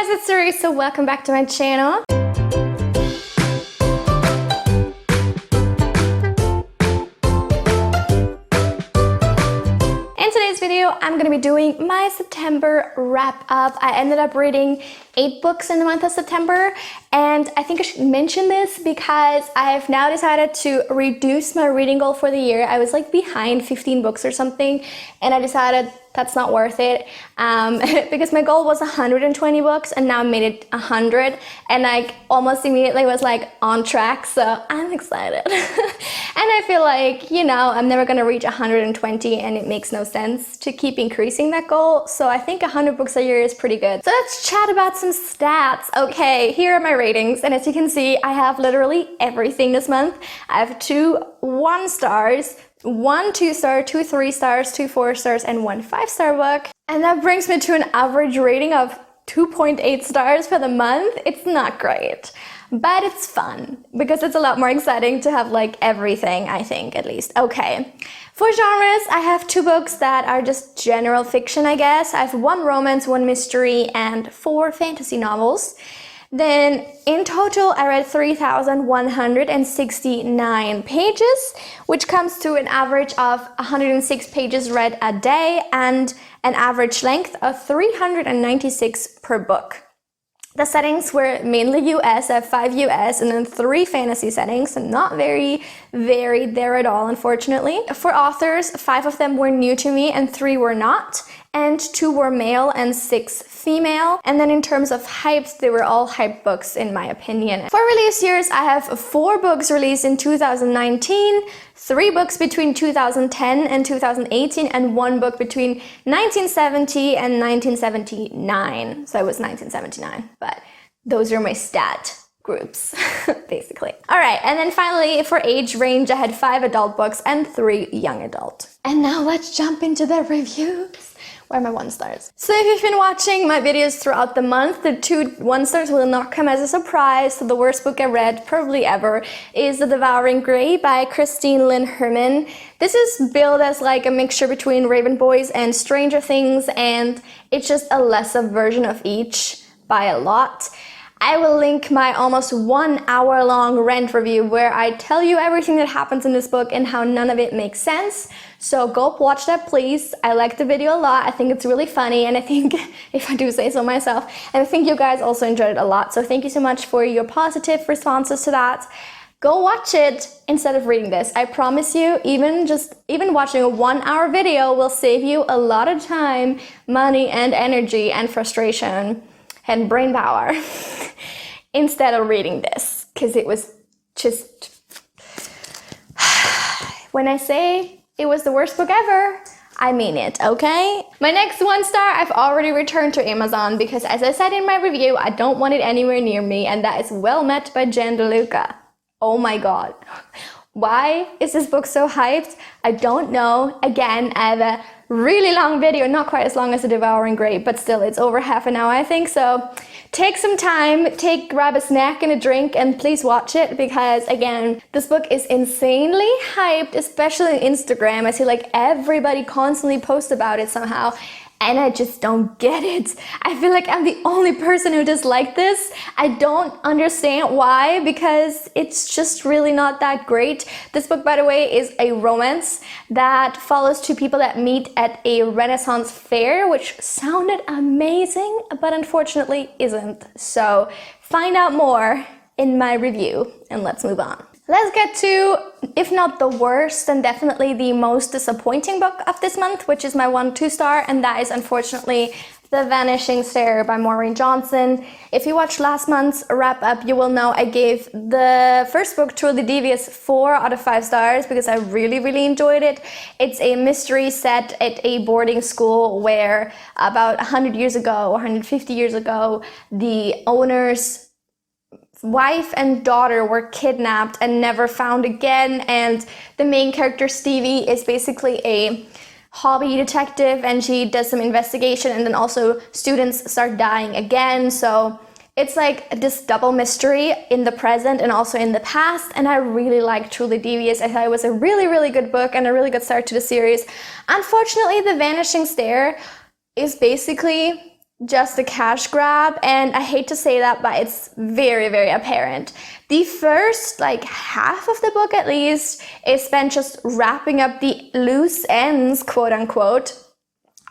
guys, it's Suri, so welcome back to my channel. In today's video, I'm gonna be doing my September wrap up. I ended up reading 8 books in the month of September, and I think I should mention this because I've now decided to reduce my reading goal for the year. I was like behind 15 books or something, and I decided that's not worth it because my goal was 120 books and now I made it 100, and like almost immediately was like on track, so I'm excited. And I feel like, you know, I'm never gonna reach 120 and it makes no sense to keep increasing that goal, so I think 100 books a year is pretty good. So let's chat about some stats. Okay, here are my ratings, and as you can see, I have literally everything this month. I have 2 1-stars, 1 2-star, 2 3-stars, 2 4-stars, and 1 5-star book. And that brings me to an average rating of 2.8 stars for the month. It's not great, but it's fun because it's a lot more exciting to have like everything, I think, at least. Okay, for genres, I have 2 books that are just general fiction, I guess. I have 1 romance, 1 mystery, and 4 fantasy novels. Then in total, I read 3,169 pages, which comes to an average of 106 pages read a day and an average length of 396 per book. The settings were mainly US. I have 5 US and then 3 fantasy settings, so not very varied there at all, unfortunately. For authors, 5 of them were new to me and 3 were not, and 2 were male and 6 female. And then in terms of hypes, they were all hype books in my opinion. For release years, I have 4 books released in 2019, 3 books between 2010 and 2018, and 1 book between 1970 and 1979. So it was 1979, but those are my stat groups, basically. All right, and then finally, for age range, I had 5 adult books and 3 young adult. And now let's jump into the reviews. Where are my 1-stars? So if you've been watching my videos throughout the month, the 2 1-stars will not come as a surprise. So the worst book I read, probably ever, is The Devouring Gray by Christine Lynn Herman. This is billed as like a mixture between Raven Boys and Stranger Things, and it's just a lesser version of each by a lot. I will link my almost 1 hour long rant review where I tell you everything that happens in this book and how none of it makes sense. So go watch that, please. I like the video a lot. I think it's really funny, and I think, if I do say so myself, and I think you guys also enjoyed it a lot. So thank you so much for your positive responses to that. Go watch it instead of reading this. I promise you, even watching a 1 hour video will save you a lot of time, money, and energy, and frustration, and brain power instead of reading this, because it was just when I say it was the worst book ever, I mean it, okay? My next 1-star I've already returned to Amazon because, as I said in my review, I don't want it anywhere near me, and that is Well Met by Jen DeLuca. Oh my god. Why is this book so hyped? I don't know. Again, I have a really long video, not quite as long as The Devouring Gray, but still, it's over half an hour, I think. So take some time, grab a snack and a drink, and please watch it because, again, this book is insanely hyped, especially on Instagram. I see like everybody constantly posts about it somehow, and I just don't get it. I feel like I'm the only person who does like this. I don't understand why, because it's just really not that great. This book, by the way, is a romance that follows 2 people that meet at a Renaissance fair, which sounded amazing, but unfortunately isn't. So find out more in my review, and let's move on. Let's get to, if not the worst, then definitely the most disappointing book of this month, which is my 1 2-star, and that is unfortunately The Vanishing Star by Maureen Johnson. If you watched last month's wrap-up, you will know I gave the first book, Truly Devious, 4 out of 5 stars because I really, really enjoyed it. It's a mystery set at a boarding school where about 100 years ago, 150 years ago, the owner's wife and daughter were kidnapped and never found again, and the main character Stevie is basically a hobby detective, and she does some investigation, and then also students start dying again. So it's like this double mystery in the present and also in the past, and I really like Truly Devious. I thought it was a really, really good book and a really good start to the series. Unfortunately, The Vanishing Star is basically just a cash grab, and I hate to say that, but it's very, very apparent. The first like half of the book at least is spent just wrapping up the loose ends, quote unquote,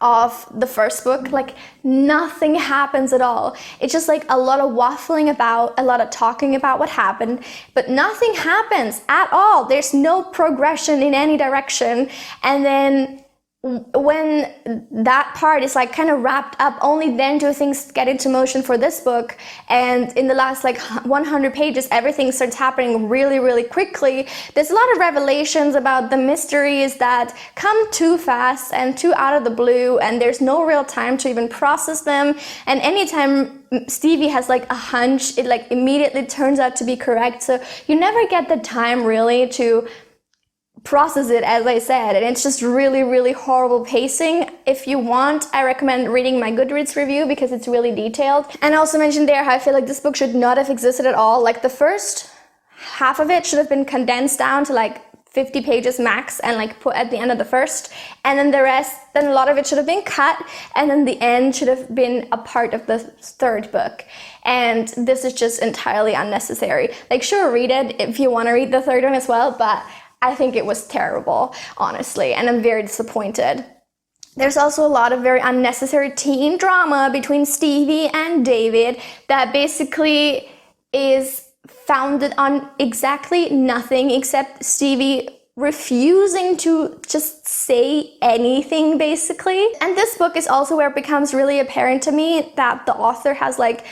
of the first book. Like nothing happens at all. It's just like a lot of waffling about, a lot of talking about what happened, but nothing happens at all. There's no progression in any direction. And then when that part is like kind of wrapped up, only then do things get into motion for this book. And in the last like 100 pages, everything starts happening really, really quickly. There's a lot of revelations about the mysteries that come too fast and too out of the blue, and there's no real time to even process them. And anytime Stevie has like a hunch, it like immediately turns out to be correct. So you never get the time really to process it, as I said, and it's just really, really horrible pacing. If you want, I recommend reading my Goodreads review because it's really detailed. And I also mentioned there how I feel like this book should not have existed at all. Like the first half of it should have been condensed down to like 50 pages max and like put at the end of the first, and then the rest, then a lot of it should have been cut, and then the end should have been a part of the third book. And this is just entirely unnecessary. Like sure, read it if you want to read the third one as well, but I think it was terrible, honestly, and I'm very disappointed. There's also a lot of very unnecessary teen drama between Stevie and David that basically is founded on exactly nothing except Stevie refusing to just say anything, basically. And this book is also where it becomes really apparent to me that the author has like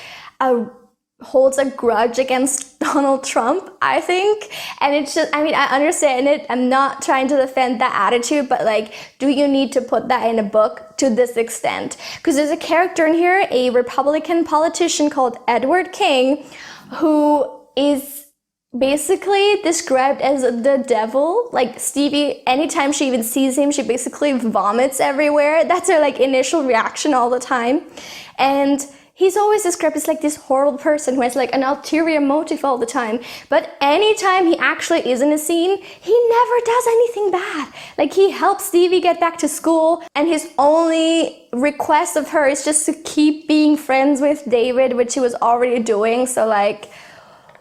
holds a grudge against Donald Trump, I think. And it's just, I mean, I understand it. I'm not trying to defend that attitude, but like, do you need to put that in a book to this extent? Because there's a character in here, a Republican politician called Edward King, who is basically described as the devil. Like Stevie, anytime she even sees him, she basically vomits everywhere. That's her like initial reaction all the time. And he's always described as like this horrible person who has like an ulterior motive all the time. But anytime he actually is in a scene, he never does anything bad. Like he helps Stevie get back to school, and his only request of her is just to keep being friends with David, which he was already doing. So like,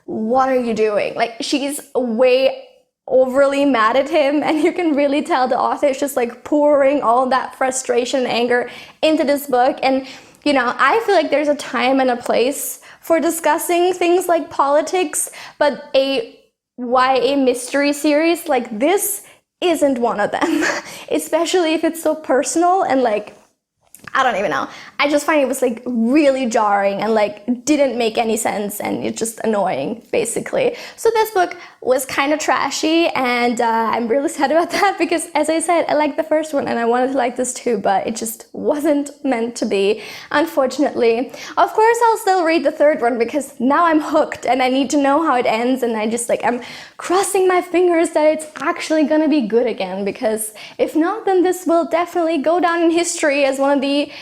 what are you doing? Like she's way overly mad at him, and you can really tell the author is just like pouring all that frustration and anger into this book. And you know, I feel like there's a time and a place for discussing things like politics, but a YA mystery series like this isn't one of them, especially if it's so personal and like, I don't even know. I just find it was like really jarring and like didn't make any sense, and it's just annoying basically. So this book was kind of trashy, and I'm really sad about that because, as I said, I liked the first one and I wanted to like this too, but it just wasn't meant to be, unfortunately. Of course, I'll still read the third one because now I'm hooked and I need to know how it ends, and I just like, I'm crossing my fingers that it's actually gonna be good again, because if not, then this will definitely go down in history as one of the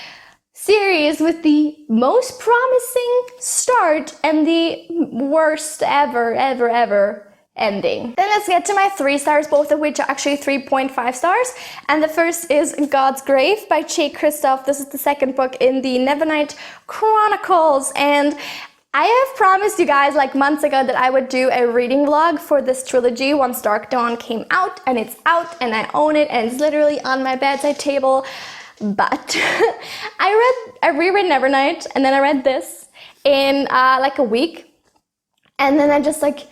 series with the most promising start and the worst ever ending. Then let's get to my 3 stars, both of which are actually 3.5 stars. And the first is God's Grave by Che Christoph. This is the second book in the Nevernight Chronicles, and I have promised you guys like months ago that I would do a reading vlog for this trilogy once Dark Dawn came out, and it's out and I own it and it's literally on my bedside table. But I reread Nevernight, and then I read this in like a week, and then I just like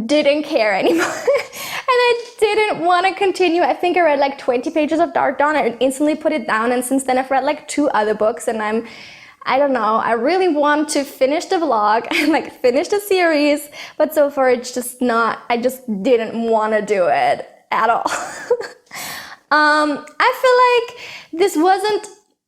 didn't care anymore. And I didn't want to continue. I think I read like 20 pages of Dark Dawn and instantly put it down, and since then I've read like 2 other books, and I don't know, I really want to finish the vlog and like finish the series, but so far it's just not, I just didn't want to do it at all. I feel like this wasn't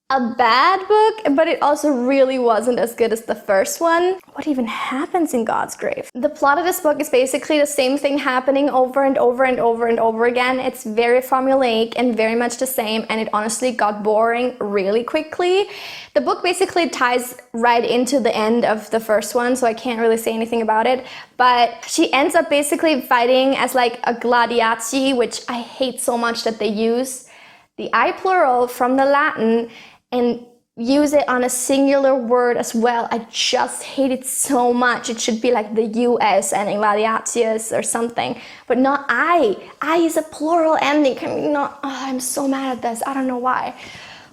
a bad book, but it also really wasn't as good as the first one. What even happens in God's Grave? The plot of this book is basically the same thing happening over and over and over and over again. It's very formulaic and very much the same, and it honestly got boring really quickly. The book basically ties right into the end of the first one, so I can't really say anything about it. But she ends up basically fighting as like a gladiati, which I hate so much that they use the I plural from the Latin, and use it on a singular word as well. I just hate it so much. It should be like the US ending, gladiatius or something, but not I. I is a plural ending. Can we not? Oh, I'm so mad at this. I don't know why.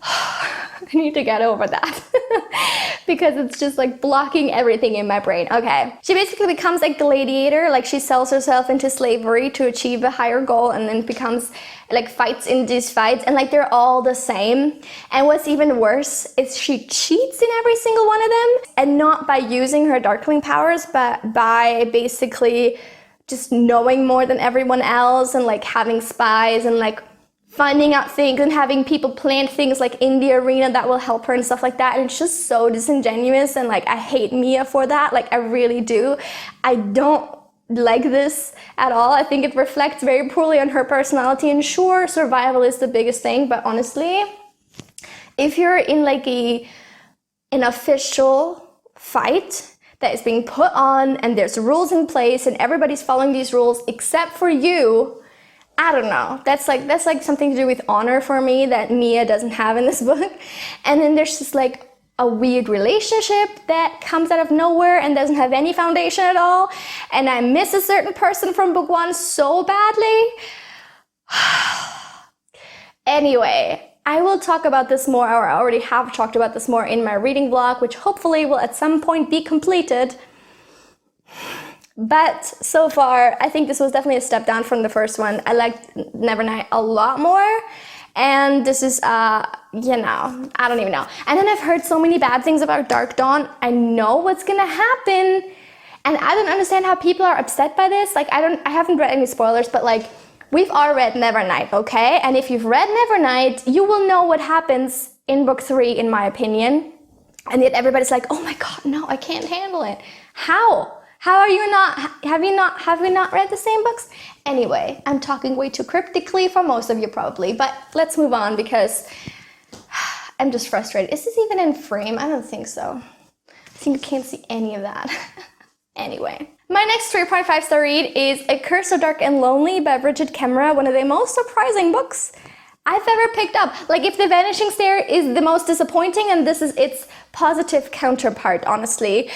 I need to get over that because it's just like blocking everything in my brain. Okay. She basically becomes a gladiator, like she sells herself into slavery to achieve a higher goal, and then becomes like fights in these fights, and like they're all the same. And what's even worse is she cheats in every single one of them, and not by using her darkling powers, but by basically just knowing more than everyone else, and like having spies, and like finding out things and having people plant things like in the arena that will help her and stuff like that. And it's just so disingenuous, and like I hate Mia for that. Like I really do. I don't like this at all. I think it reflects very poorly on her personality, and sure, survival is the biggest thing, but honestly, if you're in like an official fight that is being put on and there's rules in place and everybody's following these rules except for you, I don't know. That's like something to do with honor for me that Mia doesn't have in this book. And then there's just like a weird relationship that comes out of nowhere and doesn't have any foundation at all. And I miss a certain person from book one so badly. Anyway, I will talk about this more, or I already have talked about this more in my reading vlog, which hopefully will at some point be completed. But so far, I think this was definitely a step down from the first one. I liked Nevernight a lot more. And this is, you know, I don't even know. And then I've heard so many bad things about Dark Dawn. I know what's gonna happen. And I don't understand how people are upset by this. Like, I haven't read any spoilers, but like, we've all read Nevernight, okay? And if you've read Nevernight, you will know what happens in book 3, in my opinion. And yet everybody's like, oh my God, no, I can't handle it. How? How are you not, have we not read the same books? Anyway, I'm talking way too cryptically for most of you probably, but let's move on because I'm just frustrated. Is this even in frame? I don't think so. I think you can't see any of that. Anyway. My next 3.5 star read is A Curse so Dark and Lonely by Bridget Kemmerer, one of the most surprising books I've ever picked up. Like, if The Vanishing Star is the most disappointing and this is its positive counterpart, honestly.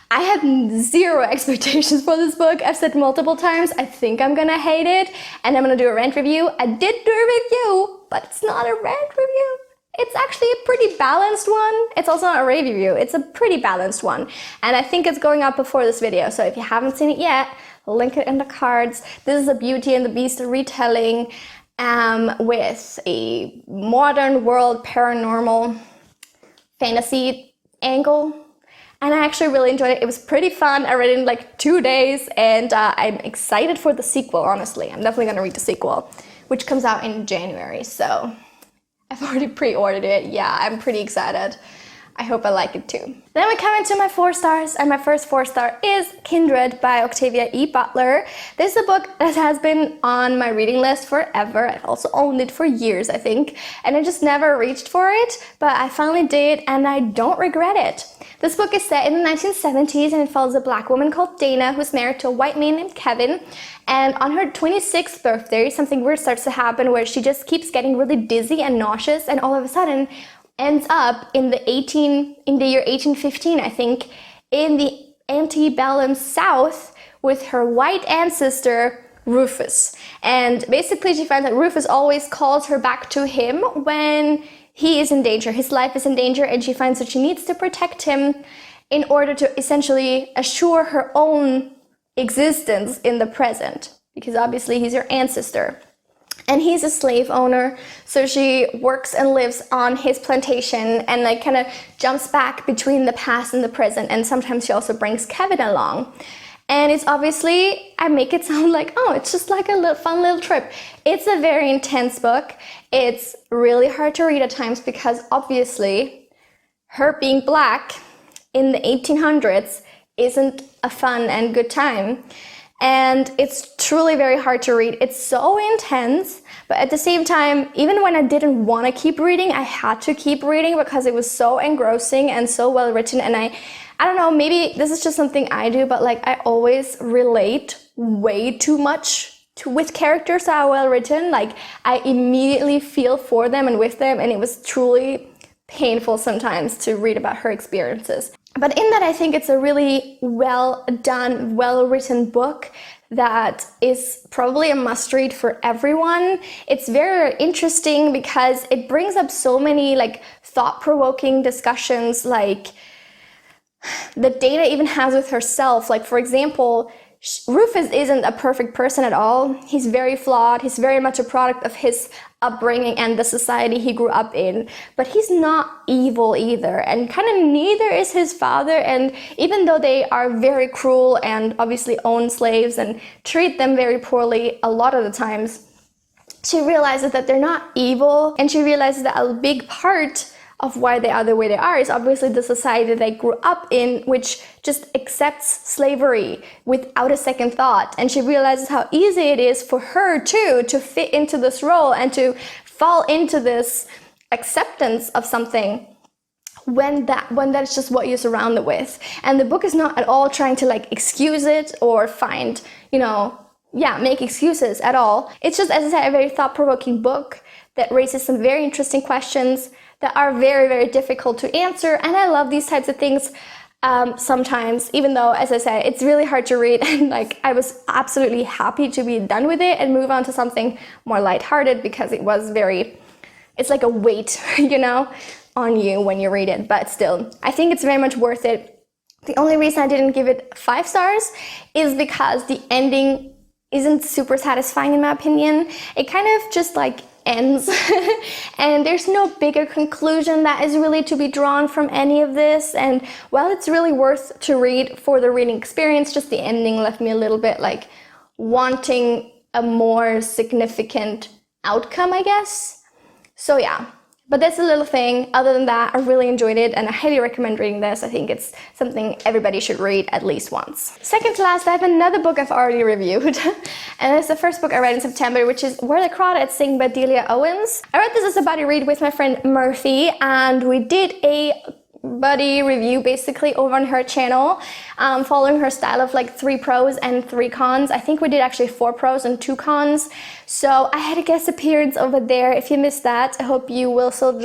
I had zero expectations for this book. I've said multiple times, I think I'm gonna hate it, and I'm gonna do a rant review. I did do a review, but it's not a rant review. It's actually a pretty balanced one. It's also not a rave review. It's a pretty balanced one. And I think it's going up before this video, so if you haven't seen it yet, I'll link it in the cards. This is a Beauty and the Beast retelling with a modern world paranormal fantasy angle. And I actually really enjoyed it. It was pretty fun. I read it in like 2 days, and I'm excited for the sequel, honestly. I'm definitely gonna read the sequel, which comes out in January, so I've already pre-ordered it. Yeah, I'm pretty excited. I hope I like it too. Then we come into my 4 stars, and my first 4 star is Kindred by Octavia E. Butler. This is a book that has been on my reading list forever. I've also owned it for years, I think, and I just never reached for it, but I finally did, and I don't regret it. This book is set in the 1970s, and it follows a black woman called Dana who's married to a white man named Kevin. And on her 26th birthday, something weird starts to happen where she just keeps getting really dizzy and nauseous, and all of a sudden ends up in the year 1815, I think, in the antebellum South with her white ancestor Rufus. And basically she finds that Rufus always calls her back to him when he is in danger, his life is in danger, and she finds that she needs to protect him in order to essentially assure her own existence in the present, because obviously he's her ancestor. And he's a slave owner, so she works and lives on his plantation and like kind of jumps back between the past and the present, and sometimes she also brings Kevin along. And it's obviously, I make it sound like, oh, it's just like a fun little trip. It's a very intense book. It's really hard to read at times because obviously her being black in the 1800s isn't a fun and good time. And it's truly very hard to read. It's so intense, but at the same time, even when I didn't want to keep reading, I had to keep reading because it was so engrossing and so well written. And I don't know, maybe this is just something I do, but like I always relate way too much with characters that are well written. Like I immediately feel for them and with them, and it was truly painful sometimes to read about her experiences. But in that, I think it's a really well done, well written book that is probably a must read for everyone. It's very interesting because it brings up so many like thought-provoking discussions, like the Dana even has with herself. Like, for example, Rufus isn't a perfect person at all. He's very flawed. He's very much a product of his upbringing and the society he grew up in. But he's not evil either. And kind of neither is his father. And even though they are very cruel and obviously own slaves and treat them very poorly a lot of the times, she realizes that they're not evil. And she realizes that a big part of why they are the way they are is obviously the society they grew up in, which just accepts slavery without a second thought. And she realizes how easy it is for her too to fit into this role and to fall into this acceptance of something when that's just what you're surrounded with. And the book is not at all trying to like excuse it or find, make excuses at all. It's just, as I said, a very thought-provoking book that raises some very interesting questions that are very, very difficult to answer. And I love these types of things sometimes, even though, as I said, it's really hard to read. And like, I was absolutely happy to be done with it and move on to something more lighthearted, because it's like a weight, on you when you read it. But still, I think it's very much worth it. The only reason I didn't give it 5 stars is because the ending isn't super satisfying in my opinion. It kind of just like ends and there's no bigger conclusion that is really to be drawn from any of this. And while it's really worth to read for the reading experience, just the ending left me a little bit like wanting a more significant outcome, I guess. So yeah, but that's a little thing. Other than that, I really enjoyed it and I highly recommend reading this. I think it's something everybody should read at least once. Second to last, I have another book I've already reviewed. And it's the first book I read in September, which is Where the Crawdads Sing by Delia Owens. I read this as a buddy read with my friend Murphy, and we did a buddy review basically over on her channel, following her style of like 3 pros and 3 cons. I think we did actually 4 pros and 2 cons. So I had a guest appearance over there. If you missed that, I hope you will still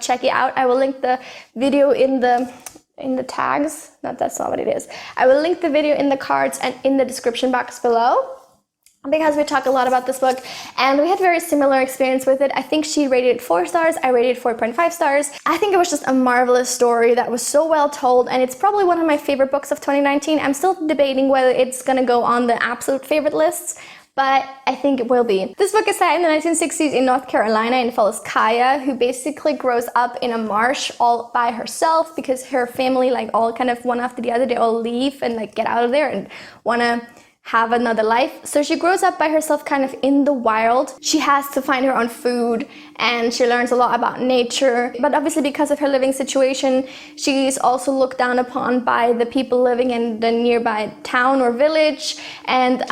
check it out. I will link the video in the tags. That's not what it is. I will link the video in the cards and in the description box below, because we talk a lot about this book and we had very similar experience with it. I think she rated 4 stars, I rated 4.5 stars. I think it was just a marvelous story that was so well told, and it's probably one of my favorite books of 2019. I'm still debating whether it's gonna go on the absolute favorite lists, but I think it will be. This book is set in the 1960s in North Carolina and follows Kaya, who basically grows up in a marsh all by herself because her family, like all kind of one after the other, they all leave and like get out of there and wanna have another life. So she grows up by herself kind of in the wild. She has to find her own food and she learns a lot about nature. But obviously because of her living situation, she is also looked down upon by the people living in the nearby town or village. And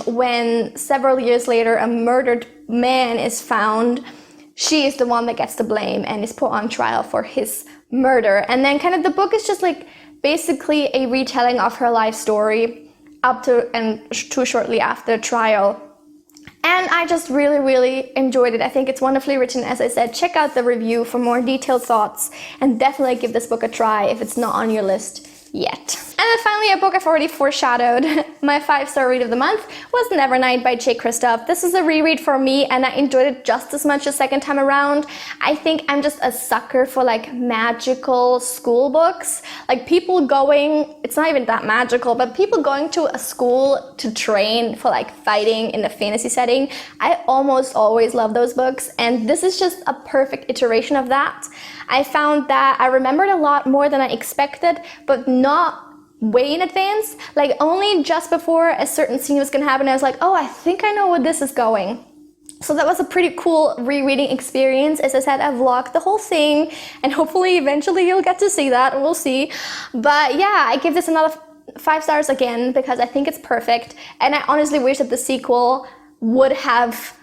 when several years later a murdered man is found, she is the one that gets the blame and is put on trial for his murder. And then kind of the book is just like basically a retelling of her life story up to and too shortly after trial. And I just really, really enjoyed it. I think it's wonderfully written. As I said, check out the review for more detailed thoughts and definitely give this book a try if it's not on your list yet. And then finally, a book I've already foreshadowed, my 5-star read of the month, was Nevernight by Jay Kristoff. This is a reread for me and I enjoyed it just as much the second time around. I think I'm just a sucker for like magical school books. Like people going, it's not even that magical, but people going to a school to train for like fighting in a fantasy setting. I almost always love those books, and this is just a perfect iteration of that. I found that I remembered a lot more than I expected, but not way in advance. Like only just before a certain scene was gonna happen, I was like, oh, I think I know where this is going. So that was a pretty cool rereading experience. As I said, I vlogged the whole thing and hopefully eventually you'll get to see that, we'll see. But yeah, I give this another 5 stars again because I think it's perfect, and I honestly wish that the sequel would have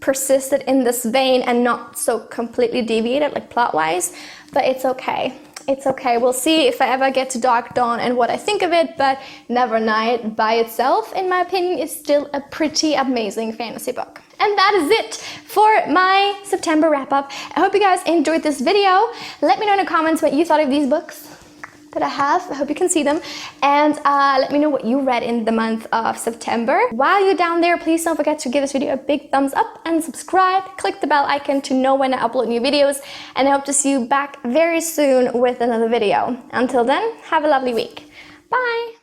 persisted in this vein and not so completely deviated like plot-wise, but it's okay. It's okay. We'll see if I ever get to Dark Dawn and what I think of it, but Nevernight by itself, in my opinion, is still a pretty amazing fantasy book. And that is it for my September wrap-up. I hope you guys enjoyed this video. Let me know in the comments what you thought of these books that I have. I hope you can see them. And let me know what you read in the month of September. While you're down there, please don't forget to give this video a big thumbs up and subscribe. Click the bell icon to know when I upload new videos. And I hope to see you back very soon with another video. Until then, have a lovely week. Bye!